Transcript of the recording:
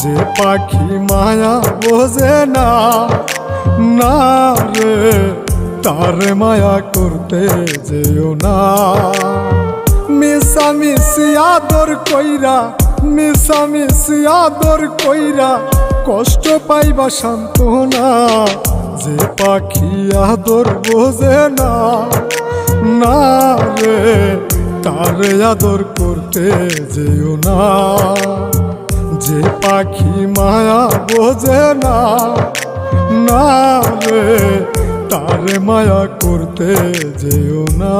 যে পাখি মায়া বোঝে না, না রে তারে মায়া করতে যেও না। মিশামিশি আদর কইরা, মিশামিশি আদর কইরা কষ্ট পাইবা সান্ত্বনা। যে পাখি আদর বোঝে না, না রে তারে আদর করতে যেও না। যে পাখি মায়া বোঝে না, না রে তারে মায়া করতে যেও না।